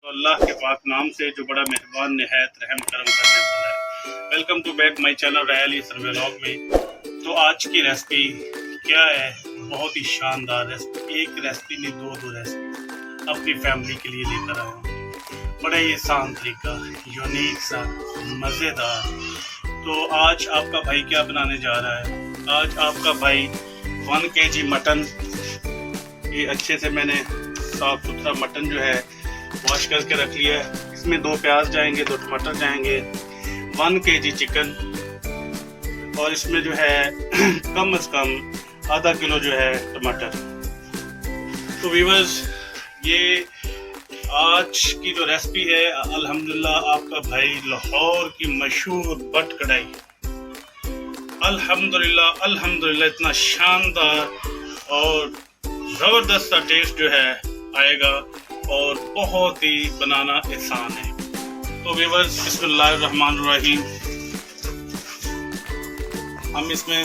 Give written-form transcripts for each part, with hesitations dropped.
अल्लाह के पाक नाम से जो बड़ा मेहरबान निहायत रहम करम करने वाला है। Welcome to back my channel रैली सर्वेलॉग में। तो आज की रेसिपी क्या है, बहुत ही शानदार रेसिपी। एक रेसिपी नहीं, दो रेसिपी अपनी फैमिली के लिए लेकर आया हूँ। बड़ा ही आसान तरीका, यूनिक सा, मज़ेदार। तो आज आपका भाई क्या बनाने जा रहा है? आज आपका भाई 1 kg मटन, ये अच्छे से मैंने साफ सुथरा मटन जो है वॉश करके रख लिया है। इसमें 2 प्याज जाएंगे, 2 टमाटर जाएंगे, 1 kg चिकन, और इसमें जो है कम से कम आधा किलो जो है टमाटर। तो व्यूअर्स, ये आज की जो रेसिपी है, अल्हम्दुलिल्लाह आपका भाई लाहौर की मशहूर बट कढ़ाई, अल्हम्दुलिल्लाह इतना शानदार और ज़बरदस्त सा टेस्ट जो है आएगा और बहुत ही बनाना आसान है। तो व्यूअर्स, बिस्मिल्लाहिर्रहमानिर्रहीम, हम इसमें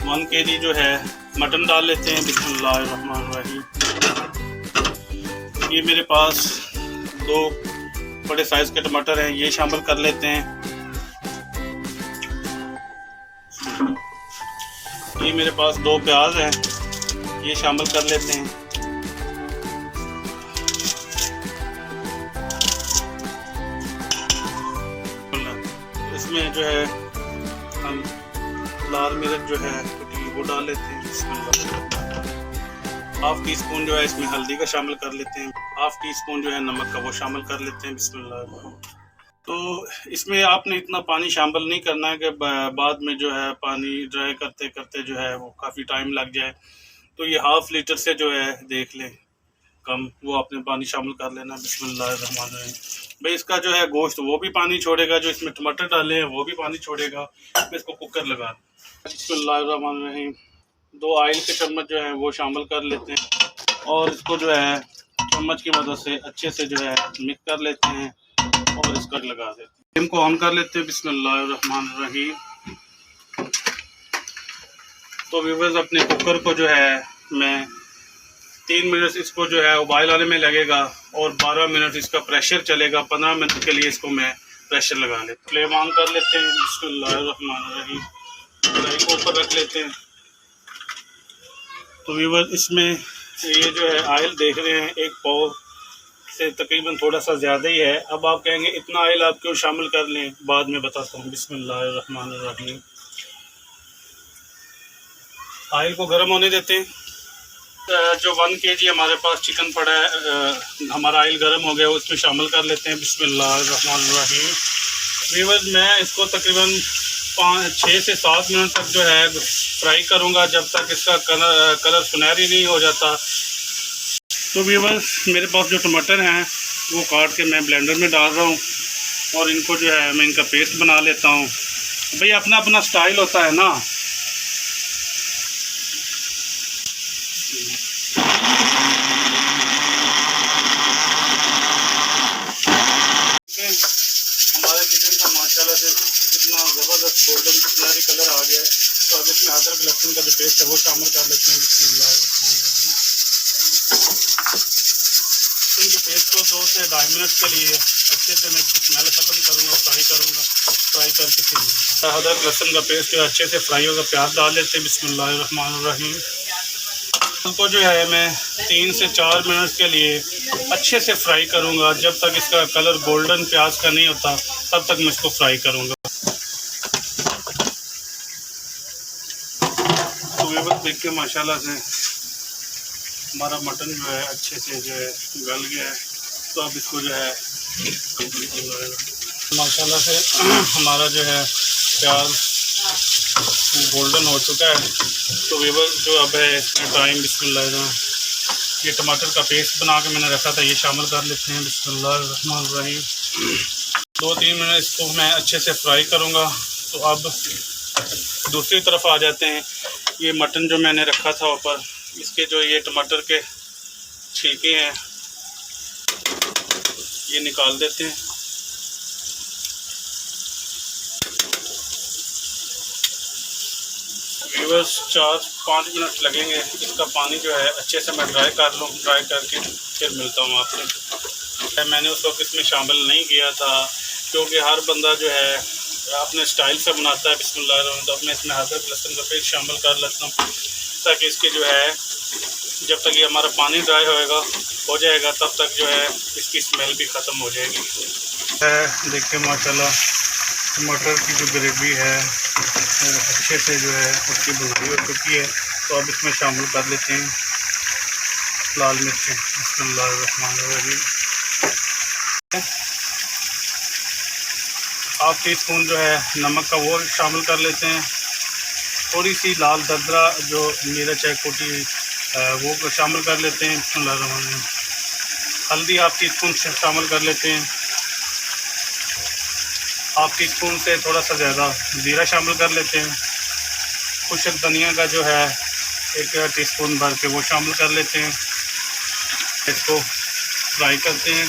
1 kg जो है मटन डाल लेते हैं। बिस्मिल्लाहिर्रहमानिर्रहीम। ये मेरे पास 2 बड़े साइज़ के टमाटर हैं, ये शामिल कर लेते हैं। ये मेरे पास 2 प्याज हैं, ये शामिल कर लेते हैं। इसमें जो है हम लाल मिर्च जो है वो डाल लेते हैं। हाफ टी स्पून जो है इसमें हल्दी का शामिल कर लेते हैं। हाफ टी स्पून जो है नमक का वो शामिल कर लेते हैं। बिस्मिल्लाह। तो इसमें आपने इतना पानी शामिल नहीं करना है कि बाद में जो है पानी ड्राई करते करते जो है वो काफ़ी टाइम लग जाए। तो ये ½ लीटर से जो है देख लें कम, वो आपने पानी शामिल कर लेना। बिस्मिल्लाहिर्रहमानिर्रहीम। भाई इसका जो है गोश्त वो भी पानी छोड़ेगा, जो इसमें टमाटर डाले हैं वो भी पानी छोड़ेगा। मैं इसको कुकर लगा, बिस्मिल्लाहिर्रहमानिर्रहीम। 2 ऑयल के चम्मच जो है वो शामिल कर लेते हैं और इसको जो है चम्मच की मदद से अच्छे से जो है मिक्स कर लेते हैं और इसको लगा देते हैं। इनको ऑन कर लेते हैं। बिस्मिल्लाहिर्रहमानिर्रहीम। तो व्यूअर्स, अपने कुकर को जो है मैं 3 मिनट इसको जो है उबाल आने में लगेगा और 12 मिनट इसका प्रेशर चलेगा। 15 मिनट के लिए इसको मैं प्रेशर लगा लेता हूँ। फ्लेम ऑन कर लेते हैं। बिस्मिल्लाहिर्रहमानिर्रहीम। कढ़ाई को ऊपर रख लेते हैं। तो व्यूअर्स, इसमें ये जो है ऑयल देख रहे हैं 1 पाव से तकरीबन थोड़ा सा ज़्यादा ही है। अब आप कहेंगे इतना ऑयल आप क्यों शामिल कर लें, बाद में बताता हूँ। बिस्मिल्लाहिर्रहमानिर्रहीम। ऑयल को गर्म होने देते हैं। जो 1 kg हमारे पास चिकन पड़ा है, हमारा ऑयल गर्म हो गया, उसमें शामिल कर लेते हैं। बिस्मिल्लाहिर्रहमानिर्रहीम। व्यूअर्स, मैं इसको तकरीबन 6 से 7 मिनट तक जो है फ्राई करूंगा, जब तक इसका कलर सुनहरी नहीं हो जाता। तो व्यूअर्स, मेरे पास जो टमाटर हैं वो काट के मैं ब्लेंडर में डाल रहा हूँ और इनको जो है मैं इनका पेस्ट बना लेता हूँ। भाई अपना अपना स्टाइल होता है ना। हमारे चिकन का माशाल्लाह से कितना ज़बरदस्त गोल्डन सुनहरी कलर आ गया है। तो अब इसमें अदरक लहसुन का जो पेस्ट है वो शामिल कर लेते हैं। बिस्मिल्लाहिर्रहमानिर्रहीम। इनके पेस्ट को 2 से 2.5 मिनट के लिए अच्छे से मैं इसकी स्मेल ख़त्म करूँगा, फ्राई करूँगा। फ्राई करके फिर अदरक लहसुन का पेस्ट जो अच्छे से फ्राई होगा, प्याज डाल लेते हैं। बिस्मिल्लाहिर्रहमानिर्रहीम। उनको जो है मैं 3 से 4 मिनट के लिए अच्छे से फ्राई करूंगा। जब तक इसका कलर गोल्डन प्याज का नहीं होता तब तक मैं इसको फ्राई करूंगा। तो ये बस देख के माशाल्लाह से हमारा मटन जो है अच्छे से जो है गल गया है। तो अब इसको जो है माशाल्लाह से हमारा जो है प्याज गोल्डन हो चुका है। तो व्यूअर्स, जो अब है इसमें टाइम, बिस्मिल्लाह, ये टमाटर का पेस्ट बना के मैंने रखा था, ये शामिल कर लेते हैं। बिस्मिल्लाहिर्रहमानिर्रहीम। 2-3 मिनट इसको मैं अच्छे से फ्राई करूंगा। तो अब दूसरी तरफ आ जाते हैं। ये मटन जो मैंने रखा था ऊपर, इसके जो ये टमाटर के छिलके हैं ये निकाल देते हैं। व्यूअर्स, 4-5 मिनट लगेंगे। इसका पानी जो है अच्छे से मैं ड्राई कर लूँ, ड्राई करके फिर मिलता हूँ आपसे। मैंने उस वक्त इसमें शामिल नहीं किया था क्योंकि हर बंदा जो है अपने स्टाइल से बनाता है। बिस्मिल्लाह, तो मैं इसमें अदरक लहसुन का पेस्ट शामिल कर लेता हूँ ताकि इसकी जो है जब तक ये हमारा पानी ड्राई हो जाएगा तब तक जो है इसकी स्मेल भी ख़त्म हो जाएगी। देखिए माशाल्लाह टमाटर की जो ग्रेवी है अच्छे से जो है उसकी बुनाई हो चुकी है। तो अब इसमें शामिल कर लेते हैं लाल मिर्चें। बिस्मिल्लाहिर्रहमानिर्रहीम। हाफ टी स्पून जो है नमक का वो शामिल कर लेते हैं। थोड़ी सी लाल दरदरा जो मिर्च है कोटी वो शामिल कर लेते हैं। बिस्मिल्लाहिर्रहमानिर्रहीम। हल्दी हाफ टी स्पून शामिल कर लेते हैं। हाफ टी स्पून से थोड़ा सा ज़्यादा ज़ीरा शामिल कर लेते हैं। खुशक धनिया का जो है 1 टीस्पून भर के वो शामिल कर लेते हैं। इसको फ्राई करते हैं।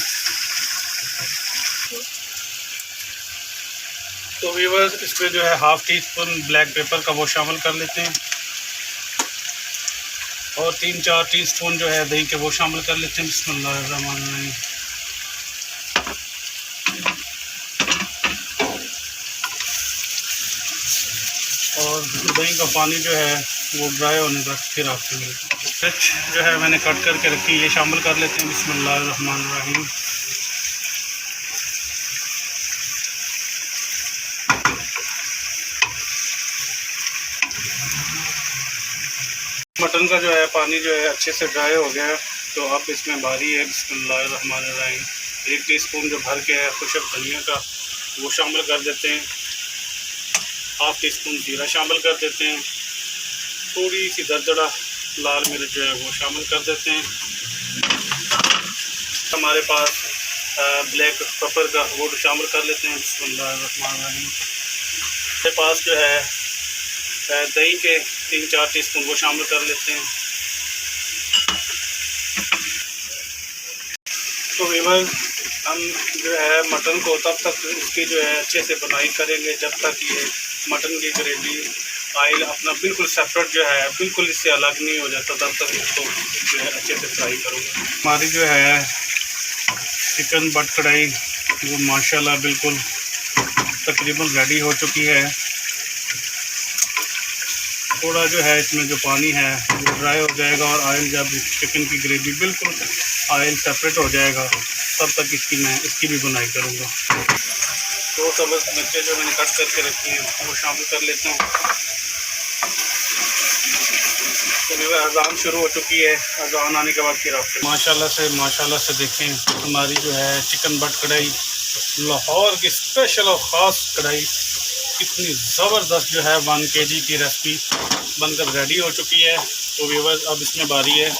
तो व्यूअर्स इसमें जो है half tea spoon black pepper का वो शामिल कर लेते हैं और 3-4 टीस्पून जो है दही के वो शामिल कर लेते हैं। बिस्मिल्लाहिर्रहमानिर्रहीम। और दही का पानी जो है वो ड्राई होने तक फिर आपसे मिलता है। मिर्च जो है मैंने कट करके रखी ये शामिल कर लेते हैं। बिस्मिल्लाहिर्रहमानिर्रहीम। मटन का जो है पानी जो है अच्छे से ड्राई हो गया है। तो अब इसमें बारी है बिस्मिल्लाहिर्रहमानिर्रहीम 1 टीस्पून जो भर के है खुशक धनिया का वो शामिल कर देते हैं। हाफ टी स्पून जीरा शामिल कर देते हैं। थोड़ी सी दरदरा लाल मिर्च जो है वो शामिल कर देते हैं। हमारे पास ब्लैक पेपर का वो शामिल कर लेते हैं। बिस्मिल्लाहिर्रहमानिर्रहीम। मेरे पास जो है दही के 3-4 टीस्पून वो शामिल कर लेते हैं। तो व्यूअर्स हम जो है मटन को तब तक इसकी जो है अच्छे से बनाई करेंगे जब तक ये मटन की ग्रेवी ऑयल अपना बिल्कुल सेपरेट जो है बिल्कुल इससे अलग नहीं हो जाता तब तक इसको जो है अच्छे से फ्राई करूँगा। हमारी जो है चिकन बट कढ़ाई वो माशाल्लाह बिल्कुल तकरीबन रेडी हो चुकी है। थोड़ा जो है इसमें जो पानी है वो ड्राई हो जाएगा और ऑयल जब चिकन की ग्रेवी बिल्कुल ऑयल सेपरेट हो जाएगा तब तक मैं इसकी भी बुनाई करूँगा। 2 सब्ज़ मिर्चें जो मैंने कट करके रखी हैं वो शामिल कर लेता हूँ। तो अज़ान शुरू हो चुकी है। अज़ान आने के बाद फिर आपसे माशाल्लाह से देखें हमारी जो है चिकन बट कढ़ाई लाहौर की स्पेशल और ख़ास कढ़ाई कितनी ज़बरदस्त जो है 1 kg की रेसिपी बनकर रेडी हो चुकी है। तो व्यूअर्स अब इसमें बारी है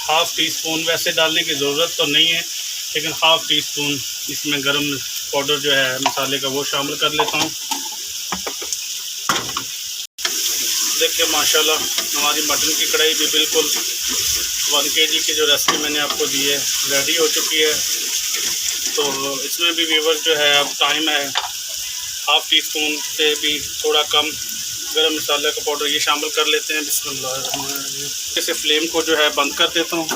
हाफ़ टी स्पून, वैसे डालने की ज़रूरत तो नहीं है लेकिन हाफ़ टी स्पून इसमें गरम पाउडर जो है मसाले का वो शामिल कर लेता हूँ। देखिए माशाल्लाह हमारी मटन की कढ़ाई भी बिल्कुल 1 kg की जो रेसिपी मैंने आपको दी है रेडी हो चुकी है। तो इसमें भी व्यूअर्स जो है अब टाइम है हाफ़ टी स्पून से भी थोड़ा कम गरम मसाले का पाउडर ये शामिल कर लेते हैं। बिस्मिल्लाह। इसे फ्लेम को जो है बंद कर देता हूँ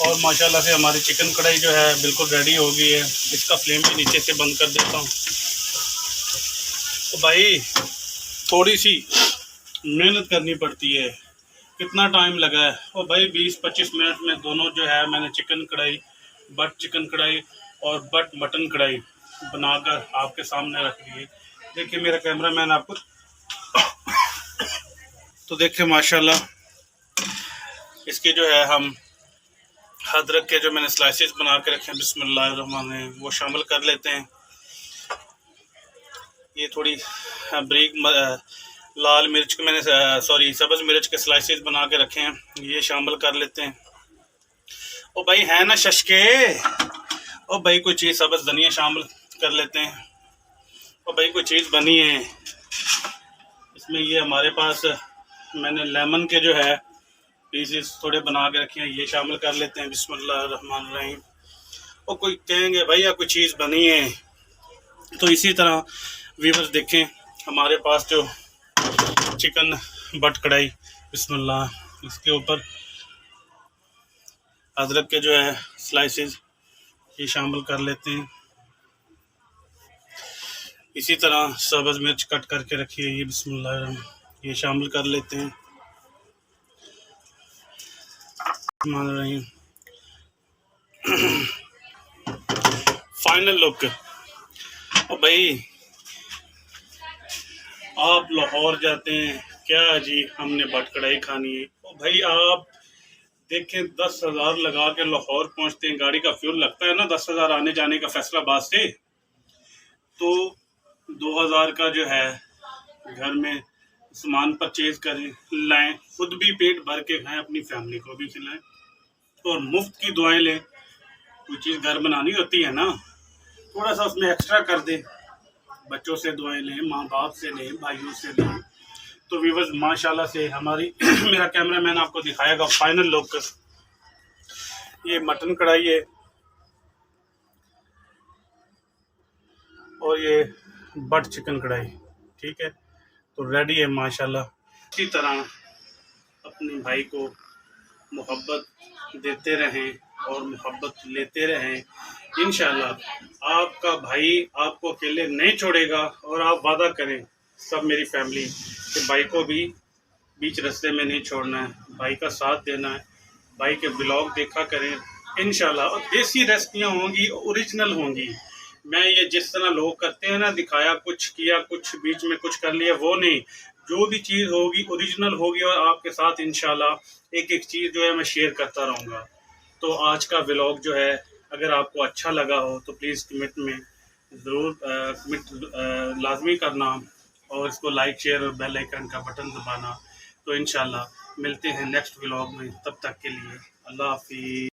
और माशाल्लाह से हमारी चिकन कढ़ाई जो है बिल्कुल रेडी हो गई है। इसका फ्लेम भी नीचे से बंद कर देता हूँ। तो भाई थोड़ी सी मेहनत करनी पड़ती है। कितना टाइम लगा है और भाई 20-25 मिनट में दोनों जो है मैंने चिकन कढ़ाई बट चिकन कढ़ाई और बट मटन कढ़ाई बनाकर आपके सामने रख दी है। देखिए मेरा कैमरामैन आपको तो देखिए माशाल्लाह इसकी जो है हम अदरक के जो मैंने स्लाइसेस बना के रखे हैं बिस्मिल्लाहिर्रहमानिर्रहीम वो शामिल कर लेते हैं। ये थोड़ी ब्रीक लाल मिर्च के मैंने सब्ज़ मिर्च के स्लाइसेस बना के रखे हैं ये शामिल कर लेते हैं। ओ भाई है ना शशके, ओ भाई कोई चीज़ सब्ज़ धनिया शामिल कर लेते हैं। ओ भाई कोई चीज़ बनी है इसमें। ये हमारे पास मैंने लेमन के जो है पीसेस थोड़े बना के रखे हैं ये शामिल कर लेते हैं बिस्मिल्लाहिर्रहमानिर्रहीम। और कोई कहेंगे भैया कोई चीज़ बनी है। तो इसी तरह व्यूअर्स देखें हमारे पास जो चिकन बट कढ़ाई बिस्मिल्लाह इसके ऊपर अदरक के जो है स्लाइसेस ये शामिल कर लेते हैं। इसी तरह सब्ज़ मिर्च कट करके रखी है, ये बिस्मिल्लाह ये शामिल कर लेते हैं। Final look. और भाई आप लाहौर जाते हैं क्या जी, हमने भट कढ़ाई खानी है। और भाई आप देखें 10,000 लगा के लाहौर पहुंचते हैं, गाड़ी का फ्यूल लगता है ना 10,000 आने जाने का फैसलाबाद से, तो 2,000 का जो है घर में सामान परचेज करें, लाएं, खुद भी पेट भर के खाएं, अपनी फैमिली को भी खिलाएं और मुफ्त की दुआएं लें। कोई चीज़ घर बनानी होती है ना, थोड़ा सा उसमें एक्स्ट्रा कर दें, बच्चों से दुआएं लें, माँ बाप से लें, भाइयों से लें। तो व्यूअर्स माशाल्लाह से हमारी मेरा कैमरामैन आपको दिखाएगा फाइनल लुक। ये मटन कढ़ाई है और ये बट चिकन कढ़ाई, ठीक है, तो रेडी है माशाल्लाह। इसी तरह अपने भाई को मोहब्बत देते रहें और मोहब्बत लेते रहें। इंशाल्लाह आपका भाई आपको अकेले नहीं छोड़ेगा। और आप वादा करें सब मेरी फैमिली कि भाई को भी बीच रास्ते में नहीं छोड़ना है, भाई का साथ देना है, भाई के ब्लॉग देखा करें इंशाल्लाह। और देसी रेसिपियाँ होंगी, ओरिजिनल होंगी। मैं ये जिस तरह लोग करते हैं ना, दिखाया कुछ, किया कुछ, बीच में कुछ कर लिया, वो नहीं। जो भी चीज़ होगी ओरिजिनल होगी और आपके साथ इंशाल्लाह एक एक चीज़ जो है मैं शेयर करता रहूँगा। तो आज का व्लॉग जो है अगर आपको अच्छा लगा हो तो प्लीज़ कमेंट में ज़रूर कमेंट लाजमी करना और इसको लाइक शेयर और बेल आइकन का बटन दबाना। तो इंशाल्लाह मिलते हैं नेक्स्ट व्लॉग में, तब तक के लिए अल्लाह हाफिज़।